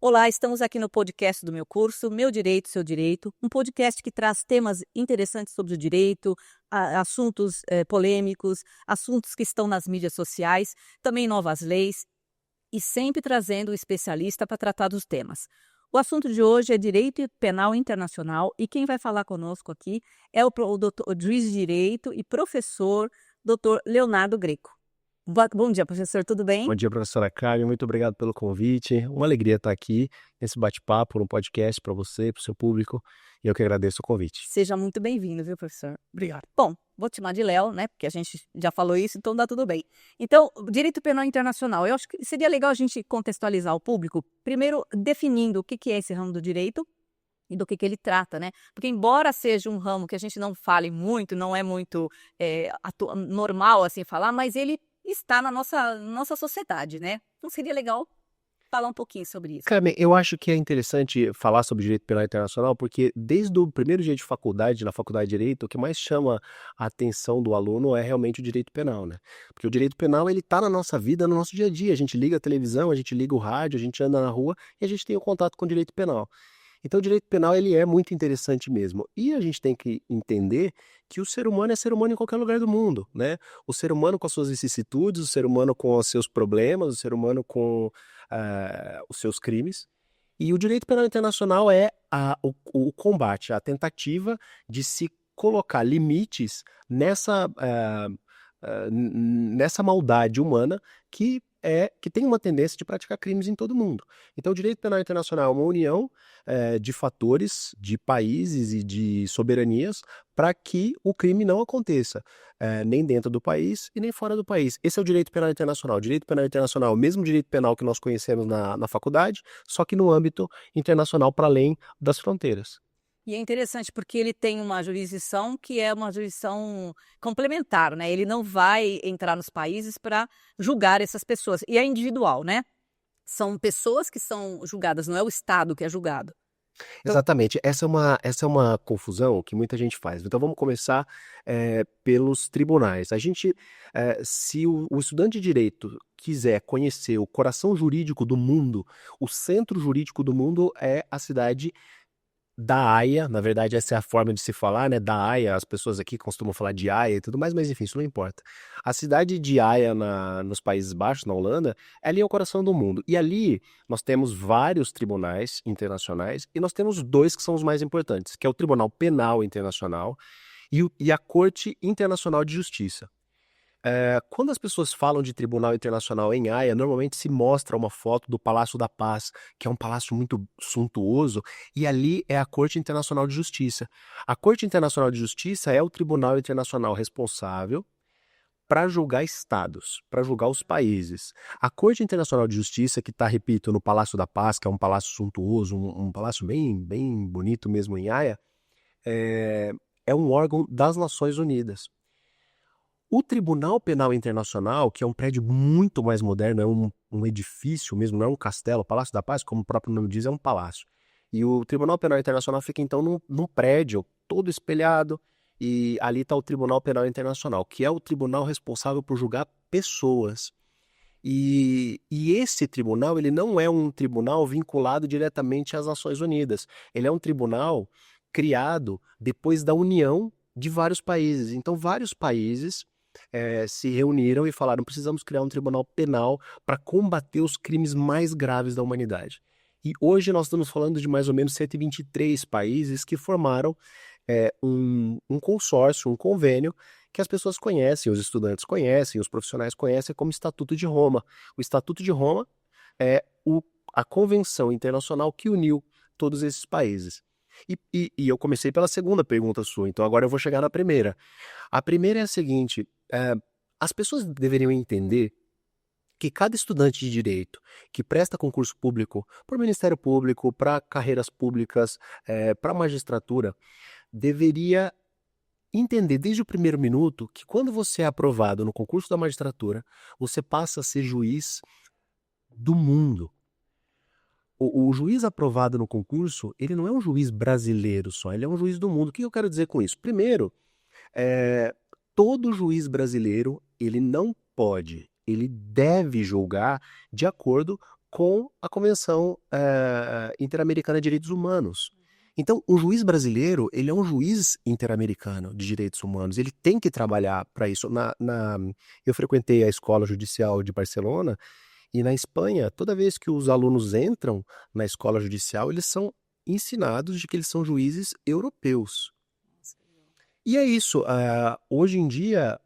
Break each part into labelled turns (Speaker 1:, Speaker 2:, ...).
Speaker 1: Olá, estamos aqui no podcast do meu curso, Meu Direito, Seu Direito, um podcast que traz temas interessantes sobre o direito, assuntos polêmicos, assuntos que estão nas mídias sociais, também novas leis, e sempre trazendo um especialista para tratar dos temas. O assunto de hoje é Direito Penal Internacional e quem vai falar conosco aqui é o juiz de Direito e professor, Dr. Leonardo Greco. Bom dia, professor, tudo bem?
Speaker 2: Bom dia, professora Carmen. Muito obrigado pelo convite. Uma alegria estar aqui nesse bate-papo, no podcast para você, para o seu público. E eu que agradeço o convite.
Speaker 1: Seja muito bem-vindo, viu, professor?
Speaker 2: Obrigado.
Speaker 1: Bom, vou te chamar de Léo, né? Porque a gente já falou isso, então dá tudo bem. Então, Direito Penal Internacional. Eu acho que seria legal a gente contextualizar o público, primeiro definindo o que é esse ramo do direito e do que ele trata, né? Porque embora seja um ramo que a gente não fale muito, não é muito normal assim falar, mas ele está na nossa sociedade, né? Então seria legal falar um pouquinho sobre isso.
Speaker 2: Carmen, eu acho que é interessante falar sobre direito penal internacional porque desde o primeiro dia de faculdade, na faculdade de Direito, o que mais chama a atenção do aluno é realmente o direito penal, né? Porque o direito penal, ele está na nossa vida, no nosso dia a dia. A gente liga a televisão, a gente liga o rádio, a gente anda na rua e a gente tem o contato com o direito penal. Então, o direito penal ele é muito interessante mesmo. E a gente tem que entender que o ser humano é ser humano em qualquer lugar do mundo, né? O ser humano com as suas vicissitudes, o ser humano com os seus problemas, o ser humano com os seus crimes. E o direito penal internacional é o combate, a tentativa de se colocar limites nessa maldade humana que tem uma tendência de praticar crimes em todo mundo. Então, o direito penal internacional é uma união de fatores, de países e de soberanias para que o crime não aconteça, nem dentro do país e nem fora do país. Esse é o direito penal internacional. O direito penal internacional é o mesmo direito penal que nós conhecemos na faculdade, só que no âmbito internacional para além das fronteiras.
Speaker 1: E é interessante porque ele tem uma jurisdição que é uma jurisdição complementar, né? Ele não vai entrar nos países para julgar essas pessoas. E é individual, né? São pessoas que são julgadas, não é o Estado que é julgado.
Speaker 2: Exatamente. Essa é uma confusão que muita gente faz. Então vamos começar pelos tribunais. Se o estudante de direito quiser conhecer o coração jurídico do mundo, o centro jurídico do mundo é a cidade da Haia. Na verdade, essa é a forma de se falar, né? Da Haia, as pessoas aqui costumam falar de Haia e tudo mais, mas enfim, isso não importa. A cidade de Haia, nos Países Baixos, na Holanda, ali é o coração do mundo. E ali nós temos vários tribunais internacionais e nós temos dois que são os mais importantes, que é o Tribunal Penal Internacional e a Corte Internacional de Justiça. Quando as pessoas falam de Tribunal Internacional em Haia, normalmente se mostra uma foto do Palácio da Paz, que é um palácio muito suntuoso, e ali é a Corte Internacional de Justiça. A Corte Internacional de Justiça é o tribunal internacional responsável para julgar estados, para julgar os países. A Corte Internacional de Justiça, que está, repito, no Palácio da Paz, que é um palácio suntuoso, um palácio bem, bem bonito mesmo em Haia, é um órgão das Nações Unidas. O Tribunal Penal Internacional, que é um prédio muito mais moderno, é um edifício mesmo, não é um castelo. O Palácio da Paz, como o próprio nome diz, é um palácio. E o Tribunal Penal Internacional fica então num prédio todo espelhado, e ali está o Tribunal Penal Internacional, que é o tribunal responsável por julgar pessoas. E esse tribunal, ele não é um tribunal vinculado diretamente às Nações Unidas. Ele é um tribunal criado depois da união de vários países. Então, vários países se reuniram e falaram: precisamos criar um tribunal penal para combater os crimes mais graves da humanidade. E hoje nós estamos falando de mais ou menos 123 países que formaram um consórcio, um convênio que as pessoas conhecem, os estudantes conhecem, os profissionais conhecem como Estatuto de Roma. O Estatuto de Roma é a convenção internacional que uniu todos esses países. E eu comecei pela segunda pergunta sua, então agora eu vou chegar na primeira. A primeira é a seguinte: as pessoas deveriam entender que cada estudante de direito que presta concurso público para o Ministério Público, para carreiras públicas, para a magistratura, deveria entender desde o primeiro minuto que quando você é aprovado no concurso da magistratura, você passa a ser juiz do mundo. O juiz aprovado no concurso, ele não é um juiz brasileiro só, ele é um juiz do mundo. O que eu quero dizer com isso? Primeiro, todo juiz brasileiro, ele não pode, ele deve julgar de acordo com a Convenção Interamericana de Direitos Humanos. Então, o juiz brasileiro, ele é um juiz interamericano de direitos humanos, ele tem que trabalhar para isso. Eu frequentei a Escola Judicial de Barcelona, e na Espanha, toda vez que os alunos entram na escola judicial, eles são ensinados de que eles são juízes europeus. E é isso, hoje em dia,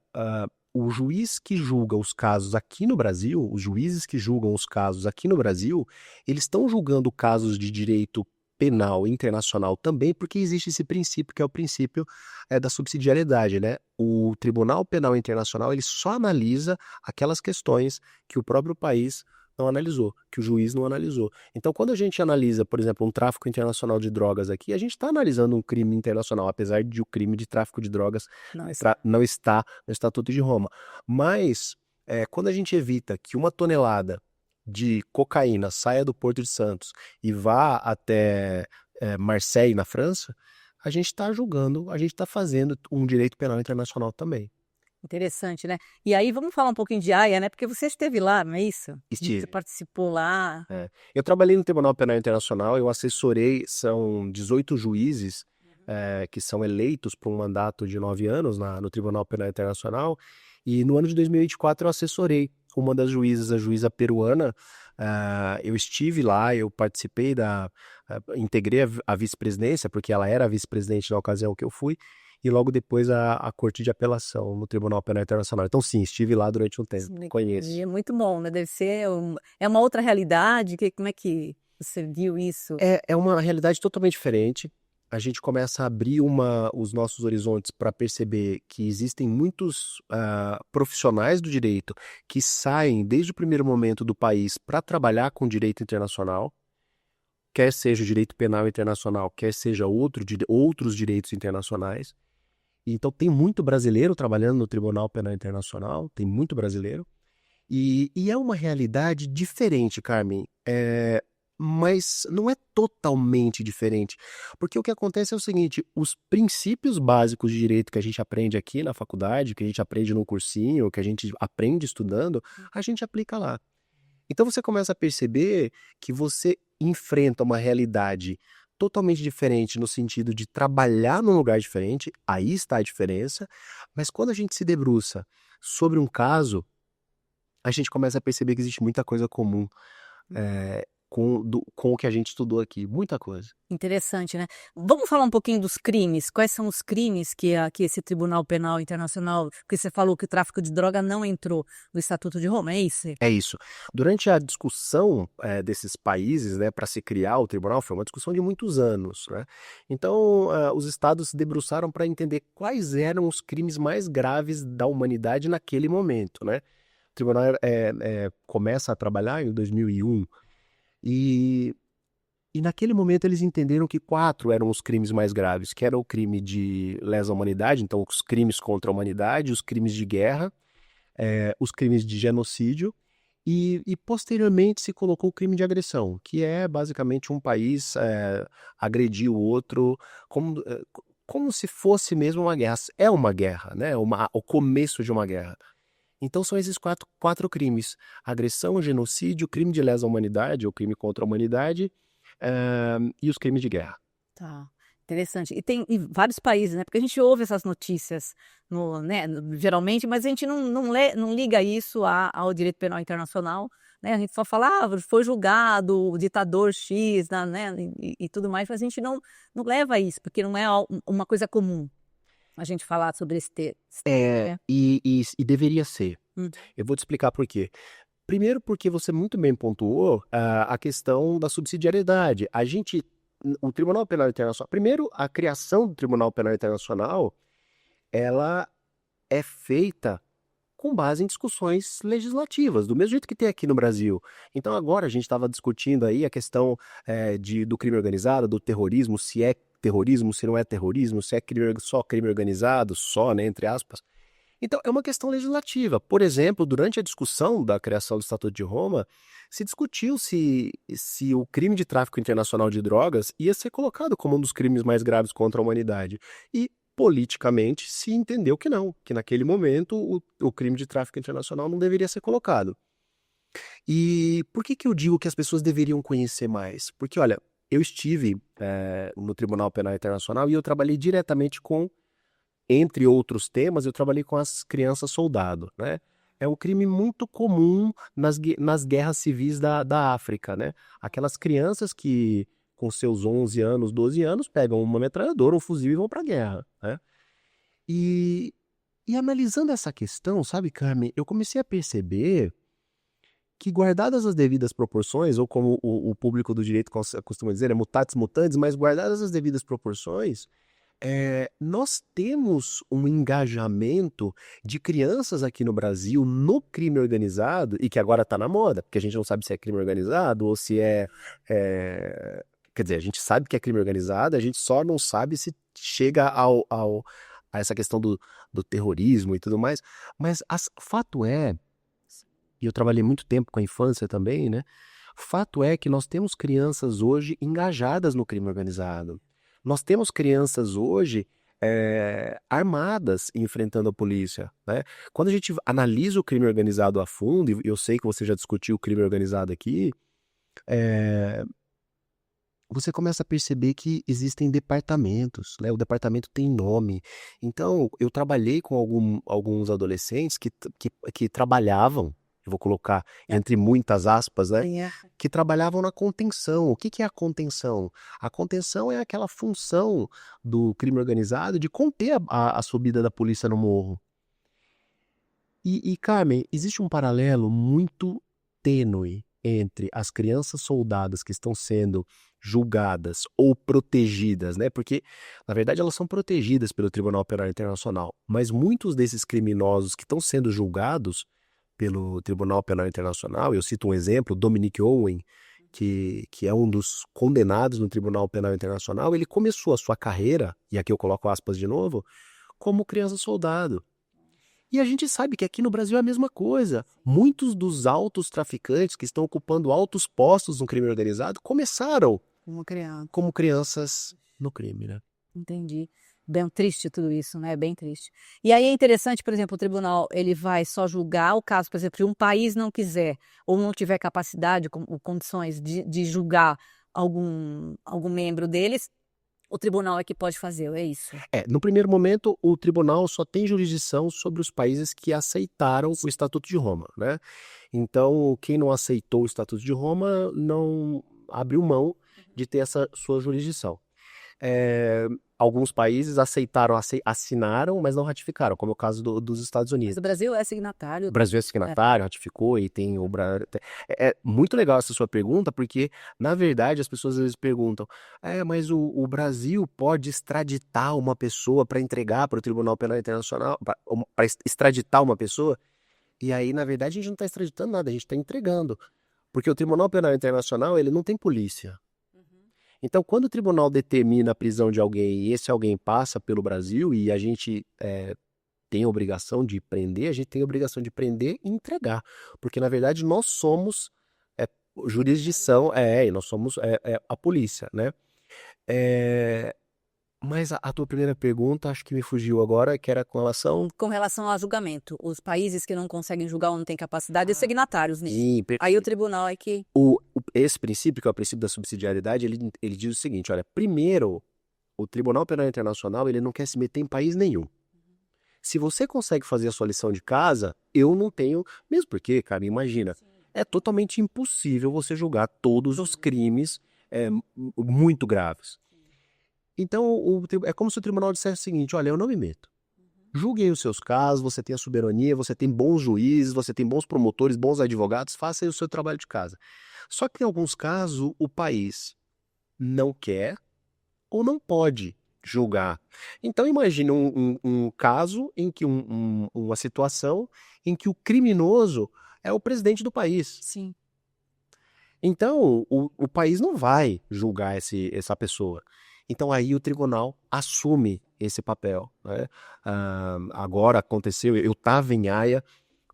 Speaker 2: o juiz que julga os casos aqui no Brasil, os juízes que julgam os casos aqui no Brasil, eles estão julgando casos de direito penal internacional também, porque existe esse princípio, que é o princípio da subsidiariedade, né? O Tribunal Penal Internacional, ele só analisa aquelas questões que o próprio país não analisou, que o juiz não analisou. Então, quando a gente analisa, por exemplo, um tráfico internacional de drogas aqui, a gente está analisando um crime internacional, apesar de o crime de tráfico de drogas não estar no Estatuto de Roma. Mas, quando a gente evita que 1 tonelada de cocaína saia do Porto de Santos e vá até Marseille, na França, a gente está julgando, a gente está fazendo um direito penal internacional também.
Speaker 1: Interessante, né? E aí vamos falar um pouquinho de Haia, né? Porque você esteve lá, não é isso?
Speaker 2: Estive.
Speaker 1: Você participou lá.
Speaker 2: Eu trabalhei no Tribunal Penal Internacional, eu assessorei, são 18 juízes que são eleitos por um mandato de 9 anos no Tribunal Penal Internacional, e no ano de 2024 eu assessorei uma das juízes, a juíza peruana. Eu estive lá, eu participei integrei a vice-presidência, porque ela era a vice-presidente na ocasião que eu fui, e logo depois a Corte de Apelação no Tribunal Penal Internacional. Então sim, estive lá durante um tempo, conheço.
Speaker 1: E é muito bom, né? Deve ser é uma outra realidade. Como é que você viu isso?
Speaker 2: É uma realidade totalmente diferente. A gente começa a abrir os nossos horizontes para perceber que existem muitos profissionais do direito que saem desde o primeiro momento do país para trabalhar com direito internacional, quer seja o direito penal internacional, quer seja outros direitos internacionais. Então tem muito brasileiro trabalhando no Tribunal Penal Internacional, tem muito brasileiro, e é uma realidade diferente, Carmen, mas não é totalmente diferente, porque o que acontece é o seguinte: os princípios básicos de direito que a gente aprende aqui na faculdade, que a gente aprende no cursinho, que a gente aprende estudando, a gente aplica lá. Então você começa a perceber que você enfrenta uma realidade totalmente diferente no sentido de trabalhar num lugar diferente, aí está a diferença, mas quando a gente se debruça sobre um caso, a gente começa a perceber que existe muita coisa comum com o que a gente estudou aqui, muita coisa.
Speaker 1: Interessante, né? Vamos falar um pouquinho dos crimes. Quais são os crimes que esse Tribunal Penal Internacional, porque você falou que o tráfico de droga não entrou no Estatuto de Roma, é isso?
Speaker 2: É isso. Durante a discussão desses países, né, para se criar o tribunal, foi uma discussão de muitos anos, né? Então, os estados se debruçaram para entender quais eram os crimes mais graves da humanidade naquele momento, né? O tribunal começa a trabalhar em 2001, e naquele momento eles entenderam que 4 eram os crimes mais graves, que era o crime de lesa humanidade, então os crimes contra a humanidade, os crimes de guerra, os crimes de genocídio, e posteriormente se colocou o crime de agressão, que é basicamente um país agredir o outro como se fosse mesmo uma guerra. É uma guerra, né? O começo de uma guerra. Então são esses quatro crimes: agressão, genocídio, crime de lesa humanidade ou crime contra a humanidade, e os crimes de guerra.
Speaker 1: Tá, interessante. E tem em vários países, né? Porque a gente ouve essas notícias geralmente, mas a gente não liga isso ao direito penal internacional, né? A gente só fala, foi julgado o ditador X, né? E tudo mais, mas a gente não leva isso, porque não é uma coisa comum a gente falar sobre esse tema.
Speaker 2: E deveria ser. Eu vou te explicar por quê. Primeiro, porque você muito bem pontuou a questão da subsidiariedade. O Tribunal Penal Internacional, primeiro, a criação do Tribunal Penal Internacional, ela é feita com base em discussões legislativas, do mesmo jeito que tem aqui no Brasil. Então agora a gente estava discutindo aí a questão do crime organizado, do terrorismo, se é terrorismo, se não é terrorismo, se é só crime organizado, só, né, entre aspas. Então, é uma questão legislativa. Por exemplo, durante a discussão da criação do Estatuto de Roma, se discutiu se o crime de tráfico internacional de drogas ia ser colocado como um dos crimes mais graves contra a humanidade. E, politicamente, se entendeu que não, que naquele momento o crime de tráfico internacional não deveria ser colocado. E por que que eu digo que as pessoas deveriam conhecer mais? Porque, olha, eu estive no Tribunal Penal Internacional e eu trabalhei diretamente com, entre outros temas, eu trabalhei com as crianças soldado, né? É um crime muito comum nas guerras civis da África, né? Aquelas crianças que, com seus 11 anos, 12 anos, pegam uma metralhadora, um fuzil e vão para a guerra, né? E, e analisando essa questão, sabe, Carmen, eu comecei a perceber que, guardadas as devidas proporções, ou como o público do direito costuma dizer, é mutatis mutandis, mas guardadas as devidas proporções, nós temos um engajamento de crianças aqui no Brasil no crime organizado, e que agora está na moda, porque a gente não sabe se é crime organizado ou se quer dizer, a gente sabe que é crime organizado, a gente só não sabe se chega a essa questão do terrorismo e tudo mais, mas fato é, e eu trabalhei muito tempo com a infância também, né? Fato é que nós temos crianças hoje engajadas no crime organizado. Nós temos crianças hoje armadas enfrentando a polícia, né? Quando a gente analisa o crime organizado a fundo, e eu sei que você já discutiu o crime organizado aqui, é, você começa a perceber que existem departamentos, né? O departamento tem nome. Então, eu trabalhei com alguns adolescentes que trabalhavam, eu vou colocar entre muitas aspas, né?
Speaker 1: É.
Speaker 2: Que trabalhavam na contenção. O que que é a contenção? A contenção é aquela função do crime organizado de conter a subida da polícia no morro. E, Carmen, existe um paralelo muito tênue entre as crianças soldadas que estão sendo julgadas ou protegidas, né? Porque, na verdade, elas são protegidas pelo Tribunal Penal Internacional, mas muitos desses criminosos que estão sendo julgados pelo Tribunal Penal Internacional, eu cito um exemplo, Dominic Owen, que é um dos condenados no Tribunal Penal Internacional, ele começou a sua carreira, e aqui eu coloco aspas de novo, como criança soldado. E a gente sabe que aqui no Brasil é a mesma coisa. Muitos dos altos traficantes que estão ocupando altos postos no crime organizado começaram
Speaker 1: Como criança.
Speaker 2: como crianças no crime, né?
Speaker 1: Entendi. Bem triste tudo isso, né, bem triste. E aí é interessante, por exemplo, o tribunal, ele vai só julgar o caso, por exemplo, se um país não quiser ou não tiver capacidade ou condições de julgar algum membro deles, o tribunal é que pode fazer, é isso?
Speaker 2: No primeiro momento, o tribunal só tem jurisdição sobre os países que aceitaram o Estatuto de Roma, né? Então, quem não aceitou o Estatuto de Roma não abriu mão de ter essa sua jurisdição. Alguns países aceitaram, assinaram, mas não ratificaram, como é o caso dos Estados
Speaker 1: Mas
Speaker 2: Unidos.
Speaker 1: o Brasil é signatário.
Speaker 2: O Brasil é signatário, ratificou e tem o É muito legal essa sua pergunta, porque, na verdade, as pessoas às vezes perguntam: mas o Brasil pode extraditar uma pessoa para entregar para o Tribunal Penal Internacional, para extraditar uma pessoa? E aí, na verdade, a gente não está extraditando nada, a gente está entregando. Porque o Tribunal Penal Internacional, ele não tem polícia. Então, quando o tribunal determina a prisão de alguém e esse alguém passa pelo Brasil e a gente tem a obrigação de prender, a gente tem a obrigação de prender e entregar. Porque, na verdade, nós somos jurisdição, e nós somos a polícia, né? Mas a tua primeira pergunta, acho que me fugiu agora, que era com relação...
Speaker 1: Com relação ao julgamento, os países que não conseguem julgar ou não têm capacidade, os signatários nisso.
Speaker 2: Sim,
Speaker 1: Aí o tribunal é que...
Speaker 2: Esse princípio, que é o princípio da subsidiariedade, ele diz o seguinte, olha, primeiro, o Tribunal Penal Internacional, ele não quer se meter em país nenhum. Se você consegue fazer a sua lição de casa, eu não tenho... Mesmo porque, cara, imagina, é totalmente impossível você julgar todos os crimes muito graves. Então, é como se o tribunal dissesse o seguinte, olha, eu não me meto. Julguem os seus casos, você tem a soberania, você tem bons juízes, você tem bons promotores, bons advogados, faça aí o seu trabalho de casa. Só que em alguns casos o país não quer ou não pode julgar. Então imagine um caso em que uma situação em que o criminoso é o presidente do país.
Speaker 1: Sim.
Speaker 2: Então o país não vai julgar essa pessoa. Então aí o tribunal assume esse papel, né? Agora aconteceu, eu estava em Haia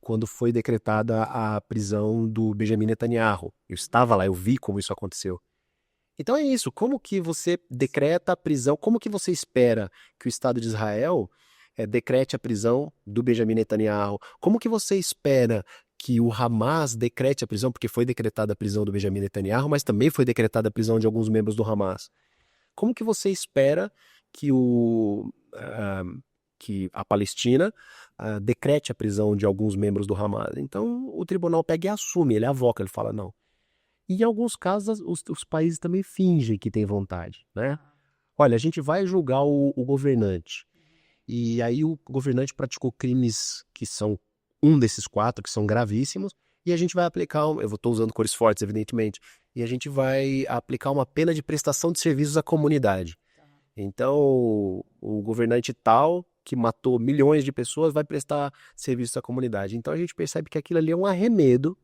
Speaker 2: quando foi decretada a prisão do Benjamin Netanyahu. Eu estava lá, eu vi como isso aconteceu. Então é isso, como que você decreta a prisão, como que você espera que o Estado de Israel decrete a prisão do Benjamin Netanyahu? Como que você espera que o Hamas decrete a prisão, porque foi decretada a prisão do Benjamin Netanyahu, mas também foi decretada a prisão de alguns membros do Hamas. Como que você espera que que a Palestina decrete a prisão de alguns membros do Hamas? Então o tribunal pega e assume, ele avoca, ele fala não. E em alguns casos os países também fingem que têm vontade, né? Olha, a gente vai julgar o governante. E aí o governante praticou crimes que são um desses 4, que são gravíssimos, e a gente vai aplicar, eu estou usando cores fortes, evidentemente, e a gente vai aplicar uma pena de prestação de serviços à comunidade. Então, o governante tal, que matou milhões de pessoas, vai prestar serviços à comunidade. Então a gente percebe que aquilo ali é um arremedo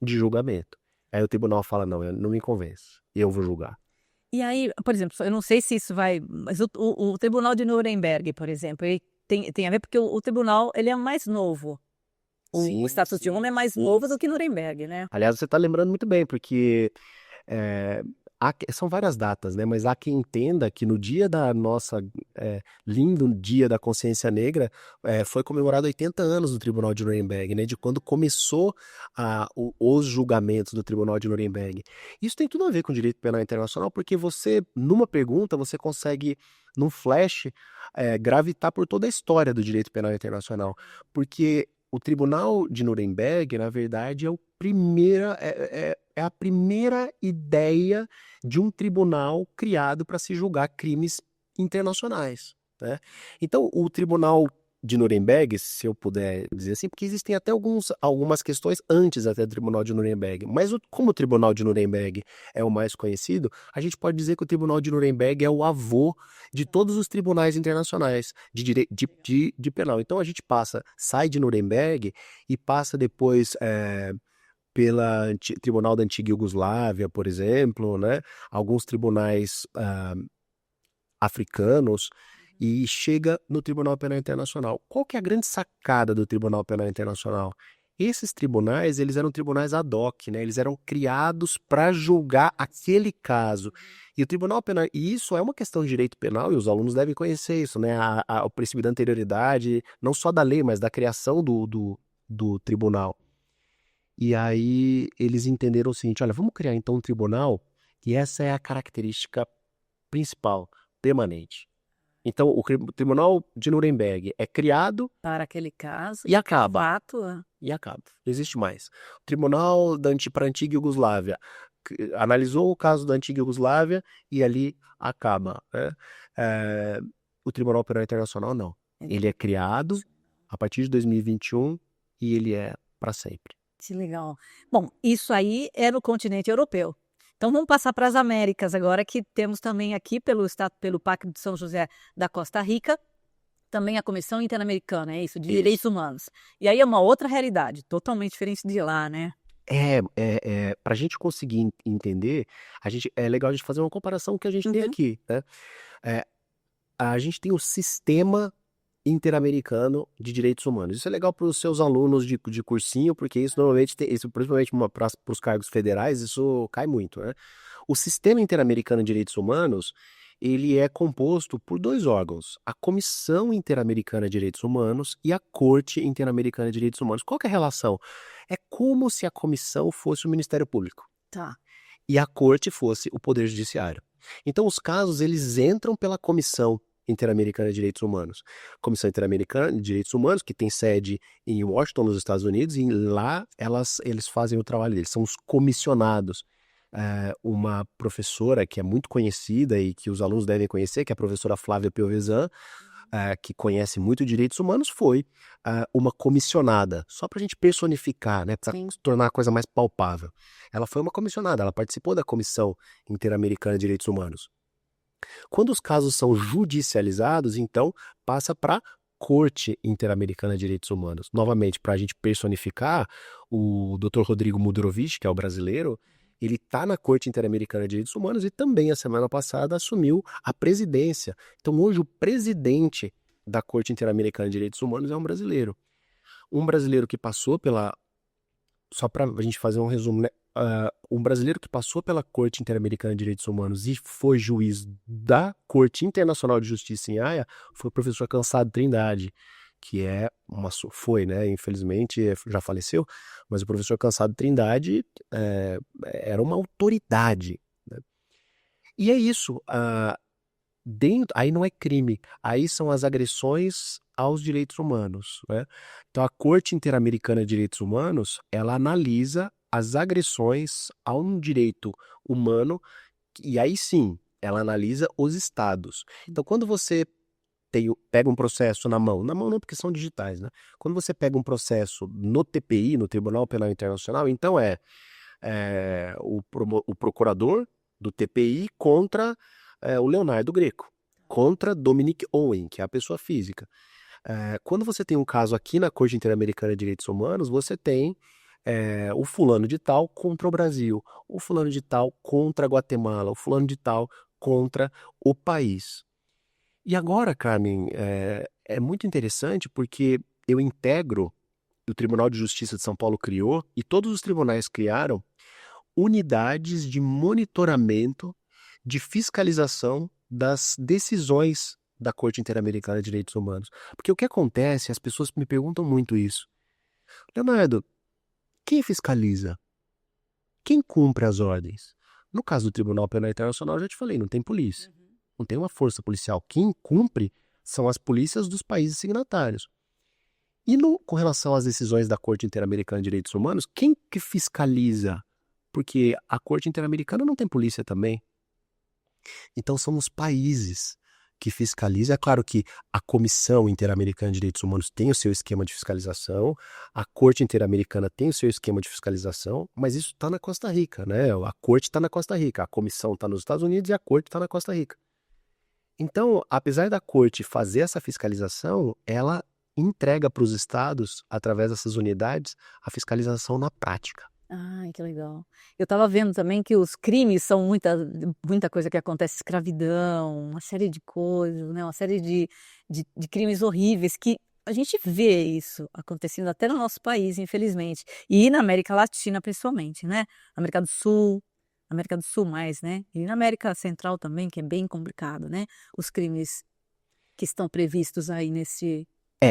Speaker 2: de julgamento. Aí o tribunal fala, não, não me convence, eu vou julgar.
Speaker 1: E aí, por exemplo, eu não sei se isso vai... Mas o Tribunal de Nuremberg, por exemplo, ele tem a ver porque o tribunal ele é mais novo. O Status de Roma é mais novo do que Nuremberg, né?
Speaker 2: Aliás, você está lembrando muito bem, porque são várias datas, né? Mas há quem entenda que no dia da nossa lindo dia da consciência negra foi comemorado 80 anos do Tribunal de Nuremberg, né? De quando começou os julgamentos do Tribunal de Nuremberg. Isso tem tudo a ver com o direito penal internacional, porque você, numa pergunta, você consegue, num flash, gravitar por toda a história do direito penal internacional. Porque o Tribunal de Nuremberg, na verdade, é a primeira ideia de um tribunal criado para se julgar crimes internacionais, né? Então, o Tribunal de Nuremberg, se eu puder dizer assim, porque existem até algumas questões antes até do Tribunal de Nuremberg, mas como o Tribunal de Nuremberg é o mais conhecido, a gente pode dizer que o Tribunal de Nuremberg é o avô de todos os tribunais internacionais de penal. Então a gente sai de Nuremberg e passa depois pela Tribunal da Antiga Iugoslávia, por exemplo, né? Alguns tribunais africanos, e chega no Tribunal Penal Internacional. Qual que é a grande sacada do Tribunal Penal Internacional? Esses tribunais, eles eram tribunais ad hoc, né? Eles eram criados para julgar aquele caso. E o Tribunal Penal, e isso é uma questão de direito penal, e os alunos devem conhecer isso, né? O princípio da anterioridade, não só da lei, mas da criação do tribunal. E aí eles entenderam o seguinte, olha, vamos criar então um tribunal, e essa é a característica principal, permanente. Então, o Tribunal de Nuremberg é criado
Speaker 1: para aquele caso
Speaker 2: e acaba.
Speaker 1: Fato.
Speaker 2: E acaba. Não existe mais. O Tribunal para a Antiga Iugoslávia analisou o caso da Antiga Iugoslávia e ali acaba, né? O Tribunal Penal Internacional não. Ele é criado a partir de 2021 e ele é para sempre.
Speaker 1: Que legal. Bom, isso aí é no continente europeu. Então vamos passar para as Américas agora, que temos também aqui pelo Pacto de São José da Costa Rica, também a Comissão Interamericana, é isso, de Direitos Humanos. E aí é uma outra realidade, totalmente diferente de lá, né?
Speaker 2: Para a gente conseguir entender, é legal a gente fazer uma comparação com o que a gente tem aqui, né? A gente tem o Sistema Interamericano de Direitos Humanos. Isso é legal para os seus alunos de cursinho, porque isso normalmente principalmente para os cargos federais, isso cai muito, né? O Sistema Interamericano de Direitos Humanos, ele é composto por 2 órgãos, a Comissão Interamericana de Direitos Humanos e a Corte Interamericana de Direitos Humanos. Qual que é a relação? É como se a comissão fosse o Ministério Público.
Speaker 1: Tá.
Speaker 2: E a Corte fosse o Poder Judiciário. Então os casos, eles entram pela Comissão Interamericana de Direitos Humanos. Comissão Interamericana de Direitos Humanos, que tem sede em Washington, nos Estados Unidos, e lá eles fazem o trabalho deles, são os comissionados. Uma professora que é muito conhecida e que os alunos devem conhecer, que é a professora Flávia Piovesan, que conhece muito direitos humanos, foi uma comissionada, só para a gente personificar, né, para tornar a coisa mais palpável. Ela foi uma comissionada, ela participou da Comissão Interamericana de Direitos Humanos. Quando os casos são judicializados, então passa para a Corte Interamericana de Direitos Humanos. Novamente, para a gente personificar, o Dr. Rodrigo Mudorovich, que é o brasileiro, ele está na Corte Interamericana de Direitos Humanos e também, a semana passada, assumiu a presidência. Então, hoje, o presidente da Corte Interamericana de Direitos Humanos é um brasileiro. Um brasileiro que passou pela... Só para a gente fazer um resumo, né? Um brasileiro que passou pela Corte Interamericana de Direitos Humanos e foi juiz da Corte Internacional de Justiça em Haia foi o professor Cansado Trindade, que foi, né, infelizmente já faleceu, mas o professor Cansado Trindade era uma autoridade, né? E é isso, aí não é crime, aí são as agressões aos direitos humanos, né? Então a Corte Interamericana de Direitos Humanos, ela analisa as agressões a um direito humano, e aí sim, ela analisa os estados. Então quando você pega um processo na mão não porque são digitais, né? Quando você pega um processo no TPI, no Tribunal Penal Internacional, então o procurador do TPI contra o Leonardo Greco, contra Dominic Owen, que é a pessoa física. Quando você tem um caso aqui na Corte Interamericana de Direitos Humanos, você tem o fulano de tal contra o Brasil, o fulano de tal contra a Guatemala, o fulano de tal contra o país. E agora, Carmen, é muito interessante porque eu integro, o Tribunal de Justiça de São Paulo criou, e todos os tribunais criaram, unidades de monitoramento, de fiscalização das decisões da Corte Interamericana de Direitos Humanos. Porque o que acontece, as pessoas me perguntam muito isso. Leonardo, quem fiscaliza? Quem cumpre as ordens? No caso do Tribunal Penal Internacional, eu já te falei, não tem polícia. Não tem uma força policial. Quem cumpre são as polícias dos países signatários. E com relação às decisões da Corte Interamericana de Direitos Humanos, quem que fiscaliza? Porque a Corte Interamericana não tem polícia também. Então são os países que fiscalizam. É claro que a Comissão Interamericana de Direitos Humanos tem o seu esquema de fiscalização, a Corte Interamericana tem o seu esquema de fiscalização, mas isso está na Costa Rica, né? A Corte está na Costa Rica, a Comissão está nos Estados Unidos e a Corte está na Costa Rica. Então, apesar da Corte fazer essa fiscalização, ela entrega para os estados, através dessas unidades, a fiscalização na prática.
Speaker 1: Ai, que legal. Eu estava vendo também que os crimes são muita coisa que acontece, escravidão, uma série de coisas, né? Uma série de crimes horríveis que a gente vê isso acontecendo até no nosso país, infelizmente. E na América Latina, principalmente, né? América do Sul mais, né? E na América Central também, que é bem complicado, né? Os crimes que estão previstos aí nesse...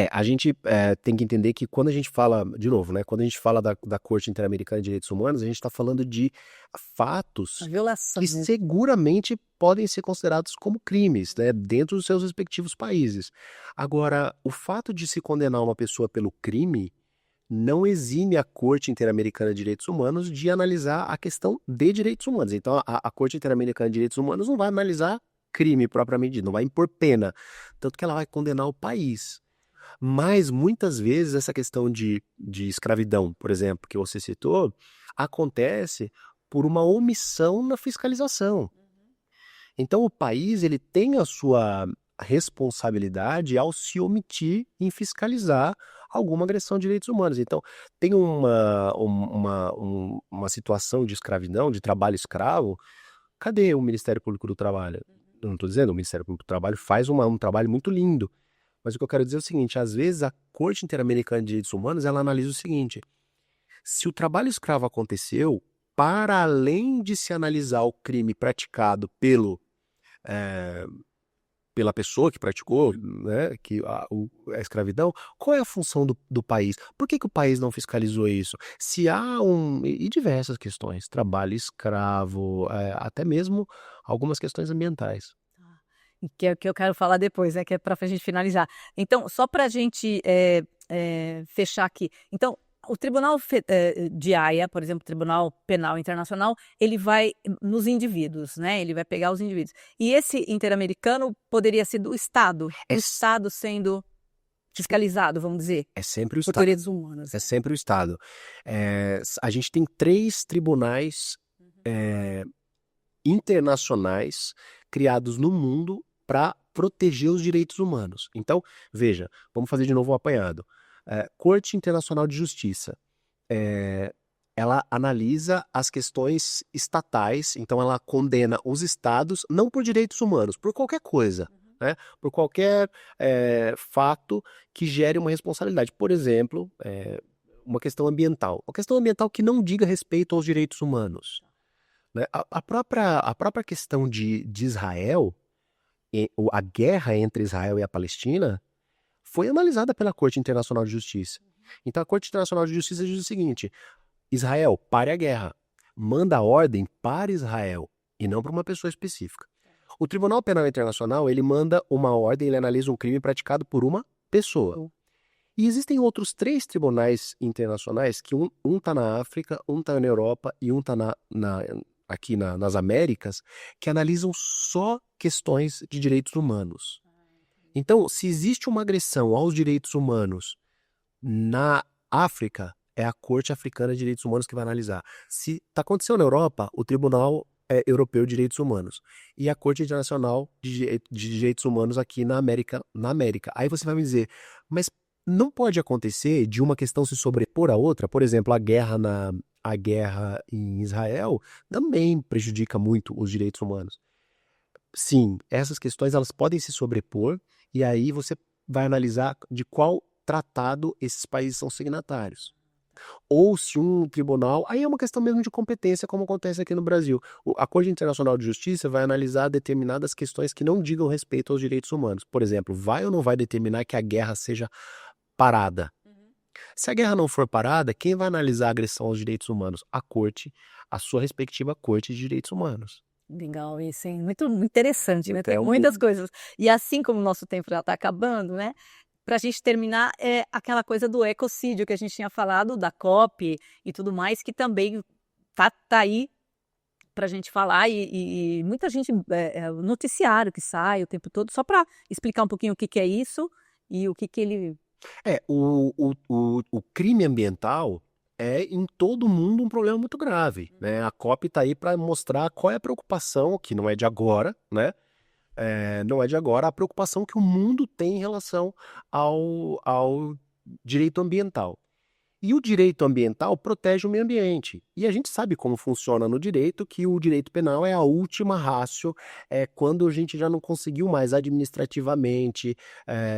Speaker 2: A gente tem que entender que quando a gente fala, de novo, né? Quando a gente fala da Corte Interamericana de Direitos Humanos, a gente está falando de fatos
Speaker 1: A violação,
Speaker 2: que
Speaker 1: né?
Speaker 2: seguramente podem ser considerados como crimes, né? Dentro dos seus respectivos países. Agora, o fato de se condenar uma pessoa pelo crime não exime a Corte Interamericana de Direitos Humanos de analisar a questão de direitos humanos. Então, a Corte Interamericana de Direitos Humanos não vai analisar crime propriamente dito, não vai impor pena, tanto que ela vai condenar o país. Mas, muitas vezes, essa questão de escravidão, por exemplo, que você citou, acontece por uma omissão na fiscalização. Então, o país ele tem a sua responsabilidade ao se omitir em fiscalizar alguma agressão de direitos humanos. Então, tem uma situação de escravidão, de trabalho escravo, cadê o Ministério Público do Trabalho? Eu não estou dizendo, o Ministério Público do Trabalho faz um trabalho muito lindo, mas o que eu quero dizer é o seguinte, às vezes a Corte Interamericana de Direitos Humanos, ela analisa o seguinte, se o trabalho escravo aconteceu, para além de se analisar o crime praticado pela pessoa que praticou, né, a escravidão, qual é a função do país? Por que o país não fiscalizou isso? Se há e diversas questões, trabalho escravo, até mesmo algumas questões ambientais.
Speaker 1: Que é o que eu quero falar depois, né? Que é para a gente finalizar. Então, só para a gente fechar aqui. Então, o Tribunal de Haia, por exemplo, o Tribunal Penal Internacional, ele vai nos indivíduos, né? Ele vai pegar os indivíduos. E esse interamericano poderia ser do Estado, o Estado sendo fiscalizado, vamos dizer.
Speaker 2: É sempre o
Speaker 1: por
Speaker 2: Estado.
Speaker 1: direitos humanos.
Speaker 2: É sempre o Estado. A gente tem 3 tribunais internacionais criados no mundo para proteger os direitos humanos. Então, veja, vamos fazer de novo um apanhado. Corte Internacional de Justiça, ela analisa as questões estatais, então ela condena os estados, não por direitos humanos, por qualquer coisa, né? Por qualquer fato que gere uma responsabilidade. Por exemplo, uma questão ambiental. Uma questão ambiental que não diga respeito aos direitos humanos, né? A própria questão de Israel, a guerra entre Israel e a Palestina, foi analisada pela Corte Internacional de Justiça. Então a Corte Internacional de Justiça diz o seguinte: Israel, pare a guerra. Manda a ordem para Israel e não para uma pessoa específica. O Tribunal Penal Internacional, ele manda uma ordem, ele analisa um crime praticado por uma pessoa. E existem outros 3 tribunais internacionais, que um tá na África, um tá na Europa e um tá aqui nas Américas, que analisam só questões de direitos humanos. Então, se existe uma agressão aos direitos humanos na África, é a Corte Africana de Direitos Humanos que vai analisar. Se está acontecendo na Europa, o Tribunal Europeu de Direitos Humanos e a Corte Internacional de Direitos Humanos aqui na América. Aí você vai me dizer, mas não pode acontecer de uma questão se sobrepor à outra? Por exemplo, a guerra em Israel também prejudica muito os direitos humanos. Sim, essas questões elas podem se sobrepor e aí você vai analisar de qual tratado esses países são signatários. Ou se um tribunal, aí é uma questão mesmo de competência, como acontece aqui no Brasil. A Corte Internacional de Justiça vai analisar determinadas questões que não digam respeito aos direitos humanos. Por exemplo, vai ou não vai determinar que a guerra seja parada? Se a guerra não for parada, quem vai analisar a agressão aos direitos humanos? A corte, a sua respectiva Corte de Direitos Humanos.
Speaker 1: Legal isso, hein? Muito interessante, né? Tem
Speaker 2: É um
Speaker 1: muitas coisas. E assim como o nosso tempo já está acabando, né? Para a gente terminar, é aquela coisa do ecocídio que a gente tinha falado, da COP e tudo mais, que também tá aí para a gente falar e muita gente, o noticiário que sai o tempo todo, só para explicar um pouquinho o que é isso e o que ele...
Speaker 2: O crime ambiental é em todo mundo um problema muito grave, né? A COP está aí para mostrar qual é a preocupação, que não é de agora, né? Não é de agora, a preocupação que o mundo tem em relação ao direito ambiental. E o direito ambiental protege o meio ambiente. E a gente sabe como funciona no direito, que o direito penal é a última ratio, quando a gente já não conseguiu mais administrativamente,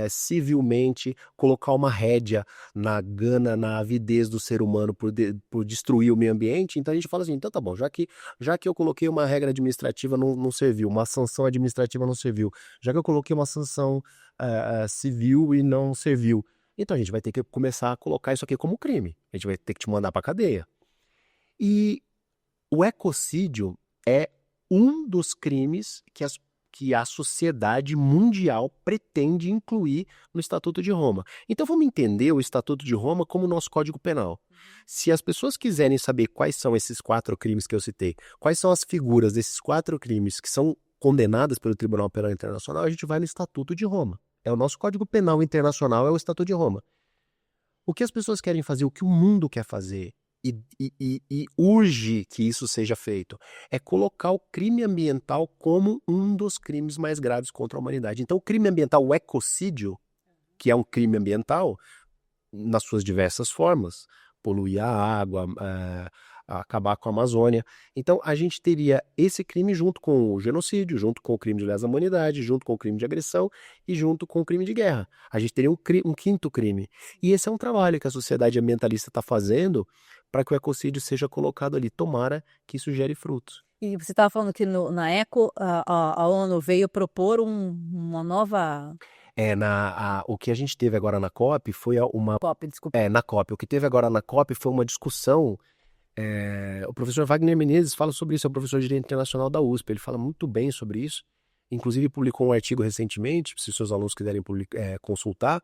Speaker 2: civilmente, colocar uma rédea na gana, na avidez do ser humano por destruir o meio ambiente. Então a gente fala assim, então tá bom, já que eu coloquei uma regra administrativa não serviu, uma sanção administrativa não serviu, já que eu coloquei uma sanção civil e não serviu, então a gente vai ter que começar a colocar isso aqui como crime. A gente vai ter que te mandar para cadeia. E o ecocídio é um dos crimes que a sociedade mundial pretende incluir no Estatuto de Roma. Então vamos entender o Estatuto de Roma como o nosso Código Penal. Se as pessoas quiserem saber quais são esses 4 crimes que eu citei, quais são as figuras desses 4 crimes que são condenadas pelo Tribunal Penal Internacional, a gente vai no Estatuto de Roma. É o nosso Código Penal Internacional, é o Estatuto de Roma. O que as pessoas querem fazer, o que o mundo quer fazer, e urge que isso seja feito, é colocar o crime ambiental como um dos crimes mais graves contra a humanidade. Então, o crime ambiental, o ecocídio, que é um crime ambiental, nas suas diversas formas, poluir a água, acabar com a Amazônia. Então, a gente teria esse crime junto com o genocídio, junto com o crime de lesa humanidade, junto com o crime de agressão e junto com o crime de guerra. A gente teria um 5º crime. E esse é um trabalho que a sociedade ambientalista está fazendo para que o ecocídio seja colocado ali. Tomara que isso gere frutos.
Speaker 1: E você estava falando que na ECO a ONU veio propor uma nova...
Speaker 2: O que a gente teve agora na COP foi uma...
Speaker 1: COP, desculpa.
Speaker 2: Na COP. O que teve agora na COP foi uma discussão. O professor Wagner Menezes fala sobre isso, é o professor de Direito Internacional da USP, ele fala muito bem sobre isso, inclusive publicou um artigo recentemente, se seus alunos quiserem consultar,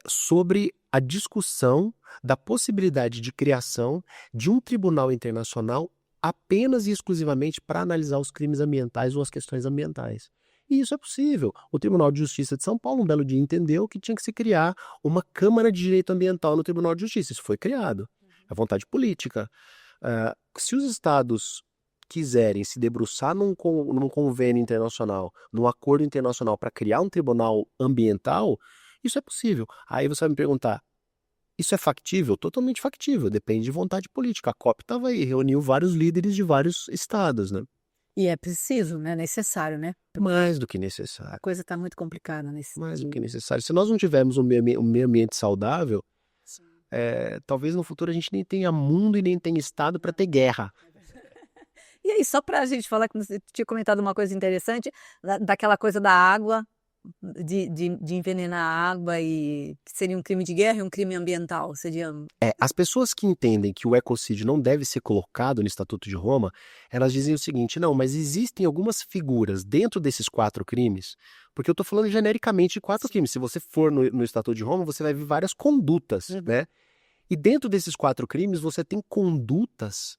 Speaker 2: sobre a discussão da possibilidade de criação de um tribunal internacional apenas e exclusivamente para analisar os crimes ambientais ou as questões ambientais. E isso é possível. O Tribunal de Justiça de São Paulo, um belo dia, entendeu que tinha que se criar uma Câmara de Direito Ambiental no Tribunal de Justiça. Isso foi criado. É vontade política. Se os estados quiserem se debruçar num convênio internacional, num acordo internacional para criar um tribunal ambiental, isso é possível. Aí você vai me perguntar, isso é factível? Totalmente factível, depende de vontade política. A COP estava aí, reuniu vários líderes de vários estados, né?
Speaker 1: E é preciso, né? Necessário, né?
Speaker 2: Mais do que necessário.
Speaker 1: A coisa está muito complicada nesse...
Speaker 2: Mais do que necessário. Se nós não tivermos um meio ambiente saudável, talvez no futuro a gente nem tenha mundo e nem tenha estado para ter guerra.
Speaker 1: E aí, só para a gente falar, que você tinha comentado uma coisa interessante, daquela coisa da água, de envenenar a água e que seria um crime de guerra e um crime ambiental? Seria...
Speaker 2: As pessoas que entendem que o ecocídio não deve ser colocado no Estatuto de Roma, elas dizem o seguinte: não, mas existem algumas figuras dentro desses 4 crimes, porque eu estou falando genericamente de 4 crimes. Se você for no Estatuto de Roma, você vai ver várias condutas, né? E dentro desses 4 crimes, você tem condutas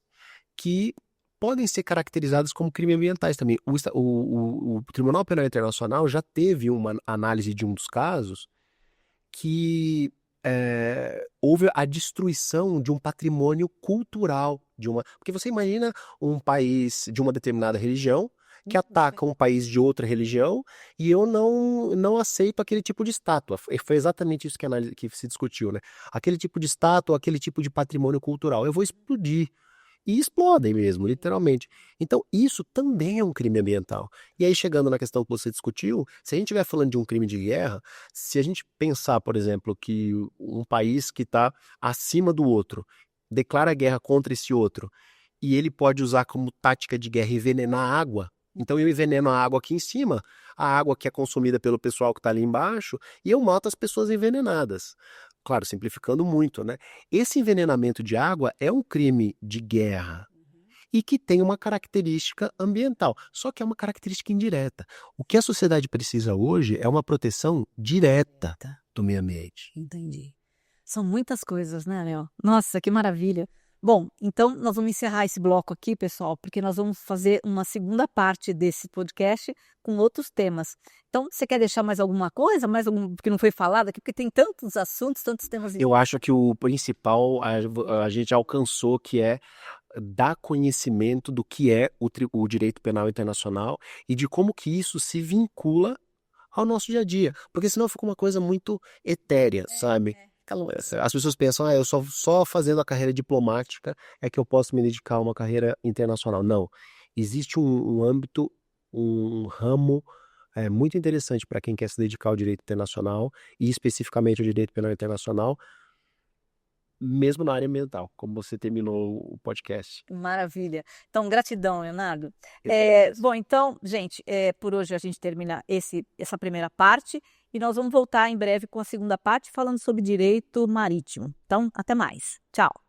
Speaker 2: que podem ser caracterizadas como crimes ambientais também. O Tribunal Penal Internacional já teve uma análise de um dos casos que houve a destruição de um patrimônio cultural, porque você imagina um país de uma determinada religião que ataca um país de outra religião e eu não aceito aquele tipo de estátua. Foi exatamente isso que se discutiu, né? Aquele tipo de estátua, aquele tipo de patrimônio cultural. Eu vou explodir. E explodem mesmo, literalmente. Então, isso também é um crime ambiental. E aí, chegando na questão que você discutiu, se a gente estiver falando de um crime de guerra, se a gente pensar, por exemplo, que um país que está acima do outro declara guerra contra esse outro, e ele pode usar como tática de guerra envenenar a água, então eu enveneno a água aqui em cima, a água que é consumida pelo pessoal que está ali embaixo, e eu mato as pessoas envenenadas. Claro, simplificando muito, né? Esse envenenamento de água é um crime de guerra e que tem uma característica ambiental, só que é uma característica indireta. O que a sociedade precisa hoje é uma proteção direta do meio ambiente.
Speaker 1: Entendi. São muitas coisas, né, Léo? Nossa, que maravilha. Bom, então nós vamos encerrar esse bloco aqui, pessoal, porque nós vamos fazer uma segunda parte desse podcast com outros temas. Então, você quer deixar mais alguma coisa, mais algum que não foi falado aqui? Porque tem tantos assuntos, tantos temas.
Speaker 2: Eu acho que o principal a gente alcançou, que é dar conhecimento do que é o direito penal internacional e de como que isso se vincula ao nosso dia a dia. Porque senão fica uma coisa muito etérea, sabe? As pessoas pensam, eu só fazendo a carreira diplomática é que eu posso me dedicar a uma carreira internacional. Não. Existe um âmbito, um ramo muito interessante para quem quer se dedicar ao direito internacional e especificamente ao direito penal internacional, mesmo na área ambiental, como você terminou o podcast.
Speaker 1: Maravilha. Então, gratidão, Leonardo. Bom, então, gente, por hoje a gente termina essa primeira parte e nós vamos voltar em breve com a segunda parte falando sobre direito marítimo. Então, até mais. Tchau.